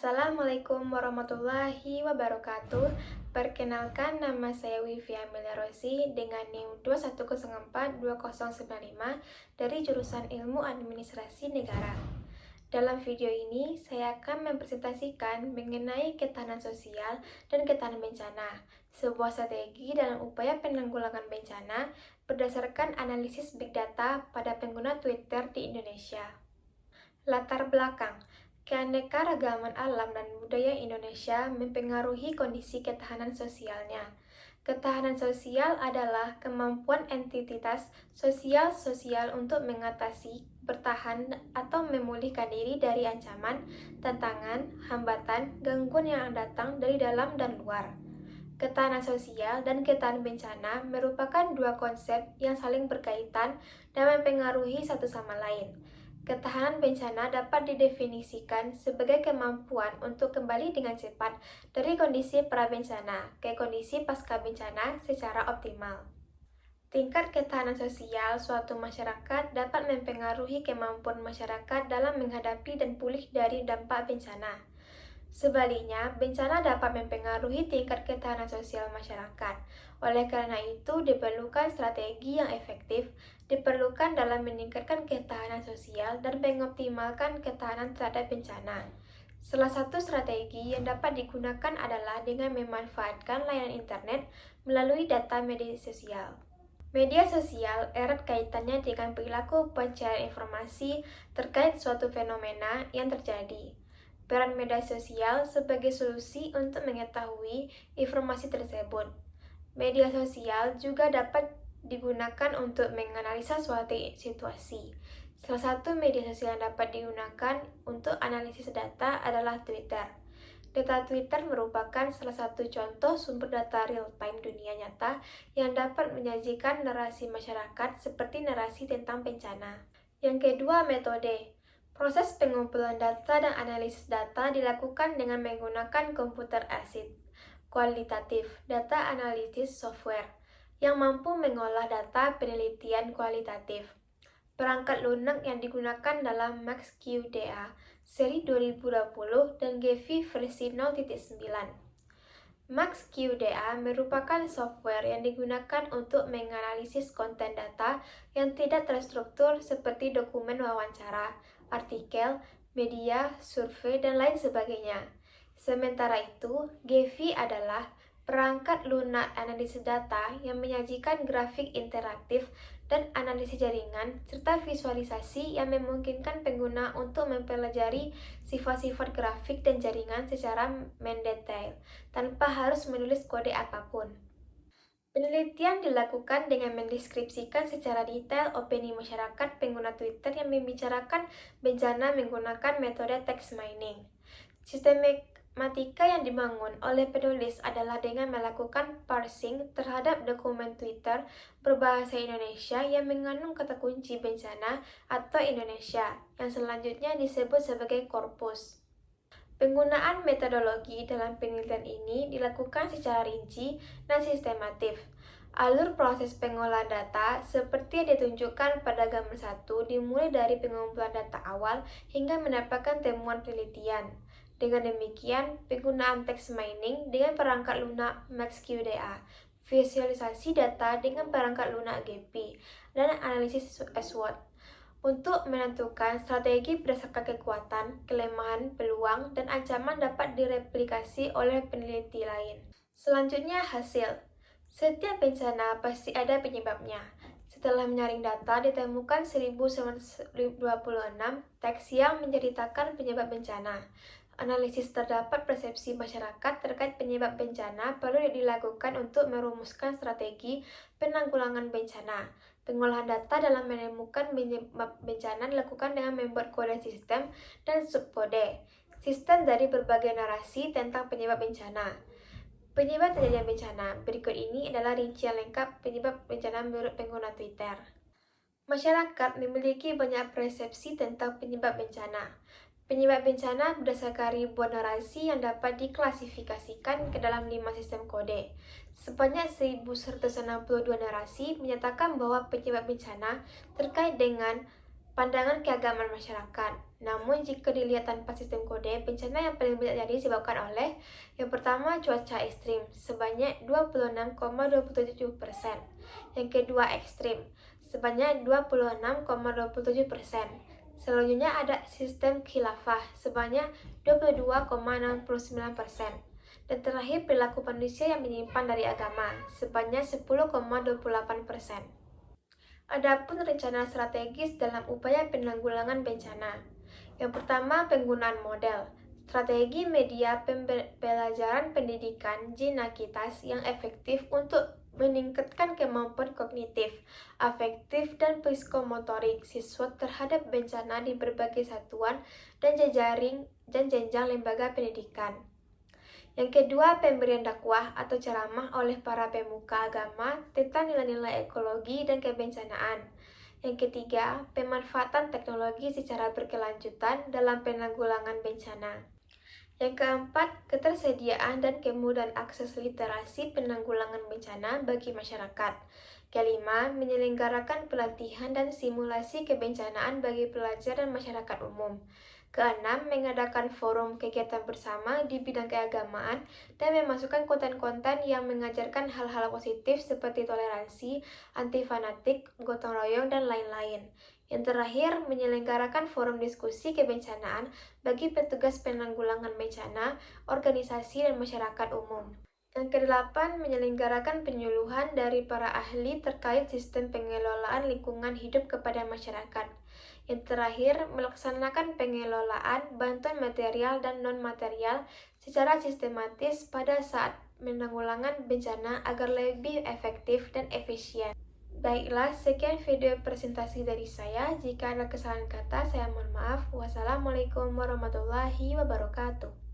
Assalamualaikum warahmatullahi wabarakatuh. Perkenalkan, nama saya Wifi Amelia Rosi dengan NIM 210420095 dari jurusan Ilmu Administrasi Negara. Dalam video ini, saya akan mempresentasikan mengenai ketahanan sosial dan ketahanan bencana, sebuah strategi dalam upaya penanggulangan bencana berdasarkan analisis Big Data pada pengguna Twitter di Indonesia. Latar belakang: keanekaragaman alam dan budaya Indonesia mempengaruhi kondisi ketahanan sosialnya. Ketahanan sosial adalah kemampuan entitas sosial untuk mengatasi, bertahan, atau memulihkan diri dari ancaman, tantangan, hambatan, gangguan yang datang dari dalam dan luar. Ketahanan sosial dan ketahanan bencana merupakan dua konsep yang saling berkaitan dan mempengaruhi satu sama lain. Ketahanan bencana dapat didefinisikan sebagai kemampuan untuk kembali dengan cepat dari kondisi pra-bencana ke kondisi pasca bencana secara optimal. Tingkat ketahanan sosial suatu masyarakat dapat mempengaruhi kemampuan masyarakat dalam menghadapi dan pulih dari dampak bencana. Sebaliknya, bencana dapat mempengaruhi tingkat ketahanan sosial masyarakat. Oleh karena itu, diperlukan strategi yang efektif, diperlukan dalam meningkatkan ketahanan sosial dan mengoptimalkan ketahanan terhadap bencana. Salah satu strategi yang dapat digunakan adalah dengan memanfaatkan layanan internet melalui data media sosial. Media sosial erat kaitannya dengan perilaku pencarian informasi terkait suatu fenomena yang terjadi. Peran media sosial sebagai solusi untuk mengetahui informasi tersebut. Media sosial juga dapat digunakan untuk menganalisa suatu situasi. Salah satu media sosial yang dapat digunakan untuk analisis data adalah Twitter. Data Twitter merupakan salah satu contoh sumber data real-time dunia nyata yang dapat menyajikan narasi masyarakat seperti narasi tentang bencana. Yang kedua, metode. Proses pengumpulan data dan analisis data dilakukan dengan menggunakan komputer aided kualitatif data analysis software yang mampu mengolah data penelitian kualitatif. Perangkat lunak yang digunakan dalam MaxQDA seri 2020 dan GEFI versi 0.9. MaxQDA merupakan software yang digunakan untuk menganalisis konten data yang tidak terstruktur seperti dokumen wawancara, artikel, media, survei, dan lain sebagainya. Sementara itu, GEFI adalah perangkat lunak analisis data yang menyajikan grafik interaktif dan analisis jaringan, serta visualisasi yang memungkinkan pengguna untuk mempelajari sifat-sifat grafik dan jaringan secara mendetail, tanpa harus menulis kode apapun. Penelitian dilakukan dengan mendeskripsikan secara detail opini masyarakat pengguna Twitter yang membicarakan bencana menggunakan metode text mining. Sistematika yang dibangun oleh penulis adalah dengan melakukan parsing terhadap dokumen Twitter berbahasa Indonesia yang mengandung kata kunci bencana atau Indonesia, yang selanjutnya disebut sebagai korpus. Penggunaan metodologi dalam penelitian ini dilakukan secara rinci dan sistematif. Alur proses pengolahan data seperti yang ditunjukkan pada gambar 1 dimulai dari pengumpulan data awal hingga mendapatkan temuan penelitian. Dengan demikian, penggunaan text mining dengan perangkat lunak MaxQDA, visualisasi data dengan perangkat lunak GEFI, dan analisis SWOT untuk menentukan strategi berdasarkan kekuatan, kelemahan, peluang, dan ancaman dapat direplikasi oleh peneliti lain. Selanjutnya, hasil. Setiap bencana pasti ada penyebabnya. Setelah menyaring data, ditemukan 1926 teks yang menceritakan penyebab bencana. Analisis terdapat persepsi masyarakat terkait penyebab bencana perlu dilakukan untuk merumuskan strategi penanggulangan bencana. Pengolahan data dalam menemukan penyebab bencana dilakukan dengan membuat kode sistem dan subkode sistem dari berbagai narasi tentang penyebab bencana. Penyebab terjadinya bencana. Berikut ini adalah rincian lengkap penyebab bencana menurut pengguna Twitter. Masyarakat memiliki banyak persepsi tentang penyebab bencana. Penyebab bencana berdasarkan ribuan narasi yang dapat diklasifikasikan ke dalam 5 sistem kode. Sebanyak 1162 narasi menyatakan bahwa penyebab bencana terkait dengan pandangan keagamaan masyarakat. Namun jika dilihat tanpa sistem kode, bencana yang paling banyak terjadi disebabkan oleh yang pertama cuaca ekstrim sebanyak 26,27%, yang kedua ekstrim sebanyak 26,27%. Selanjutnya ada sistem khilafah sebanyak 22,69%. Dan terakhir perilaku manusia yang menyimpang dari agama sebanyak 10,28%. Adapun rencana strategis dalam upaya penanggulangan bencana. Yang pertama, penggunaan model. Strategi media pembelajaran pendidikan Jinakitas yang efektif untuk meningkatkan kemampuan kognitif, afektif, dan psikomotorik siswa terhadap bencana di berbagai satuan dan jenjang lembaga pendidikan. Yang kedua, pemberian dakwah atau ceramah oleh para pemuka agama tentang nilai-nilai ekologi dan kebencanaan. Yang ketiga, pemanfaatan teknologi secara berkelanjutan dalam penanggulangan bencana. Yang keempat, ketersediaan dan kemudahan akses literasi penanggulangan bencana bagi masyarakat. Kelima, menyelenggarakan pelatihan dan simulasi kebencanaan bagi pelajar dan masyarakat umum. Keenam, mengadakan forum kegiatan bersama di bidang keagamaan dan memasukkan konten-konten yang mengajarkan hal-hal positif seperti toleransi, anti fanatik, gotong royong, dan lain-lain. Yang terakhir, menyelenggarakan forum diskusi kebencanaan bagi petugas penanggulangan bencana, organisasi, dan masyarakat umum. Yang kedelapan, menyelenggarakan penyuluhan dari para ahli terkait sistem pengelolaan lingkungan hidup kepada masyarakat. Yang terakhir, melaksanakan pengelolaan bantuan material dan non-material secara sistematis pada saat penanggulangan bencana agar lebih efektif dan efisien. Baiklah, sekian video presentasi dari saya. Jika ada kesalahan kata, saya mohon maaf. Wassalamualaikum warahmatullahi wabarakatuh.